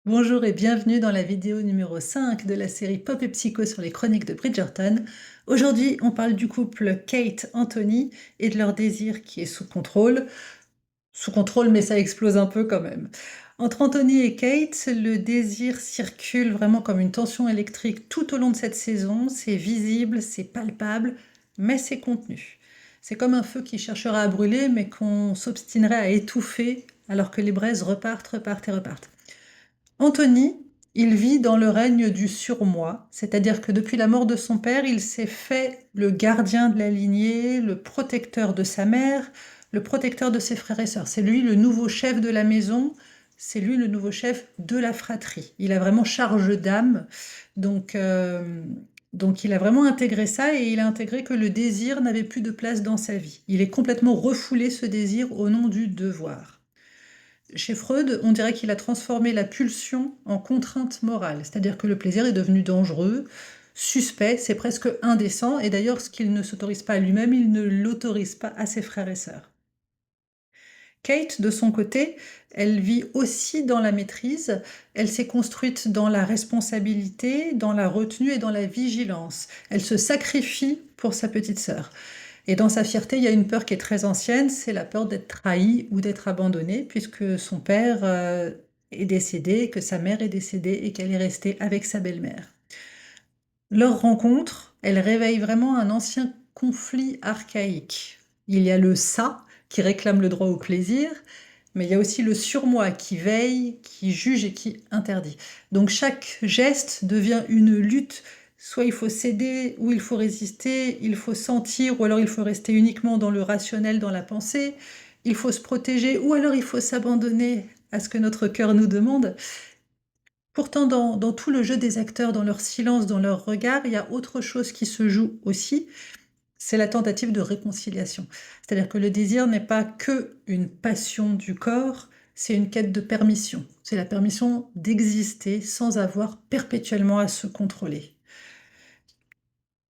Bonjour et bienvenue dans la vidéo numéro 5 de la série Pop et Psycho sur les chroniques de Bridgerton. Aujourd'hui, on parle du couple Kate-Anthony et de leur désir qui est sous contrôle. Sous contrôle, mais ça explose un peu quand même. Entre Anthony et Kate, le désir circule vraiment comme une tension électrique tout au long de cette saison. C'est visible, c'est palpable, mais c'est contenu. C'est comme un feu qui cherchera à brûler, mais qu'on s'obstinerait à étouffer alors que les braises repartent, repartent et repartent. Anthony, il vit dans le règne du surmoi, c'est-à-dire que depuis la mort de son père, il s'est fait le gardien de la lignée, le protecteur de sa mère, le protecteur de ses frères et sœurs. C'est lui le nouveau chef de la maison, c'est lui le nouveau chef de la fratrie. Il a vraiment charge d'âme, donc, euh, donc il a vraiment intégré ça et il a intégré que le désir n'avait plus de place dans sa vie. Il est complètement refoulé ce désir au nom du devoir. Chez Freud, on dirait qu'il a transformé la pulsion en contrainte morale, c'est-à-dire que le plaisir est devenu dangereux, suspect, c'est presque indécent, et d'ailleurs ce qu'il ne s'autorise pas à lui-même, il ne l'autorise pas à ses frères et sœurs. Kate, de son côté, elle vit aussi dans la maîtrise, elle s'est construite dans la responsabilité, dans la retenue et dans la vigilance. Elle se sacrifie pour sa petite sœur. Et dans sa fierté, il y a une peur qui est très ancienne, c'est la peur d'être trahie ou d'être abandonnée, puisque son père est décédé, que sa mère est décédée et qu'elle est restée avec sa belle-mère. Leur rencontre, elle réveille vraiment un ancien conflit archaïque. Il y a le ça qui réclame le droit au plaisir, mais il y a aussi le surmoi qui veille, qui juge et qui interdit. Donc chaque geste devient une lutte. Soit il faut céder, ou il faut résister, il faut sentir, ou alors il faut rester uniquement dans le rationnel, dans la pensée, il faut se protéger, ou alors il faut s'abandonner à ce que notre cœur nous demande. Pourtant, dans tout le jeu des acteurs, dans leur silence, dans leur regard, il y a autre chose qui se joue aussi, c'est la tentative de réconciliation. C'est-à-dire que le désir n'est pas que une passion du corps, c'est une quête de permission. C'est la permission d'exister sans avoir perpétuellement à se contrôler.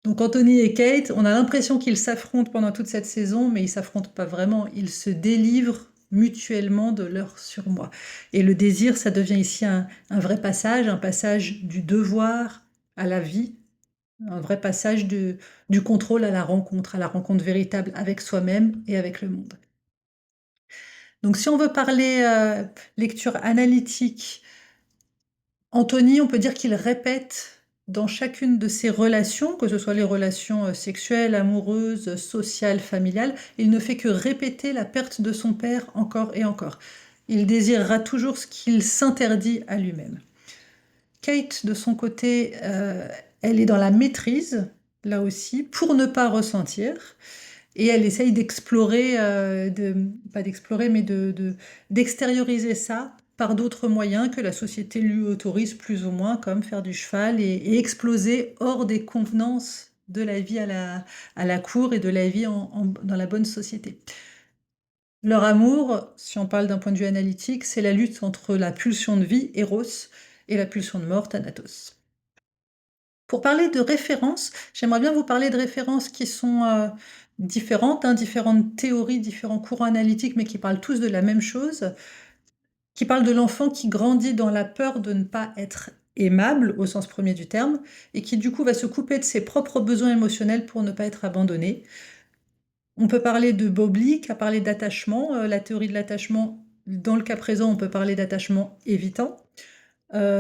Donc Anthony et Kate, on a l'impression qu'ils s'affrontent pendant toute cette saison, mais ils s'affrontent pas vraiment, ils se délivrent mutuellement de leur surmoi. Et le désir, ça devient ici un vrai passage, un passage du devoir à la vie, un vrai passage du contrôle à la rencontre véritable avec soi-même et avec le monde. Donc si on veut parler lecture analytique, Anthony, on peut dire qu'il répète dans chacune de ses relations, que ce soit les relations sexuelles, amoureuses, sociales, familiales, il ne fait que répéter la perte de son père encore et encore. Il désirera toujours ce qu'il s'interdit à lui-même. Kate, de son côté, elle est dans la maîtrise, là aussi, pour ne pas ressentir. Et elle essaye d'explorer, pas d'explorer, mais d'extérioriser ça par d'autres moyens que la société lui autorise plus ou moins, comme faire du cheval et exploser hors des convenances de la vie à la cour et de la vie dans la bonne société. Leur amour, si on parle d'un point de vue analytique, c'est la lutte entre la pulsion de vie, Eros, et la pulsion de mort, Thanatos. Pour parler de références, j'aimerais bien vous parler de références qui sont différentes, différentes théories, différents courants analytiques, mais qui parlent tous de la même chose, qui parlent de l'enfant qui grandit dans la peur de ne pas être aimable, au sens premier du terme, et qui du coup va se couper de ses propres besoins émotionnels pour ne pas être abandonné. On peut parler de Bobly, qui a parlé d'attachement, la théorie de l'attachement, dans le cas présent, on peut parler d'attachement évitant.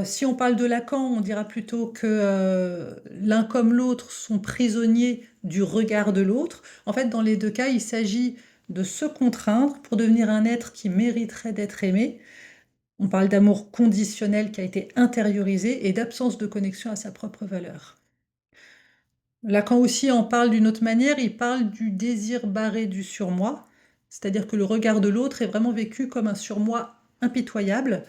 Si on parle de Lacan, on dira plutôt que l'un comme l'autre sont prisonniers du regard de l'autre. En fait, dans les deux cas, il s'agit de se contraindre pour devenir un être qui mériterait d'être aimé. On parle d'amour conditionnel qui a été intériorisé et d'absence de connexion à sa propre valeur. Lacan aussi en parle d'une autre manière, il parle du désir barré du surmoi, c'est-à-dire que le regard de l'autre est vraiment vécu comme un surmoi impitoyable,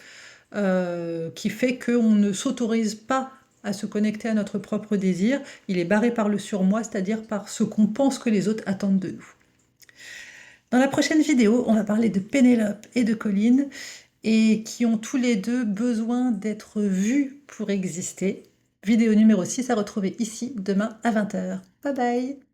qui fait qu'on ne s'autorise pas à se connecter à notre propre désir. Il est barré par le surmoi, c'est-à-dire par ce qu'on pense que les autres attendent de nous. Dans la prochaine vidéo, on va parler de Pénélope et de Colline, et qui ont tous les deux besoin d'être vus pour exister. Vidéo numéro 6 à retrouver ici demain à 20 h. Bye bye!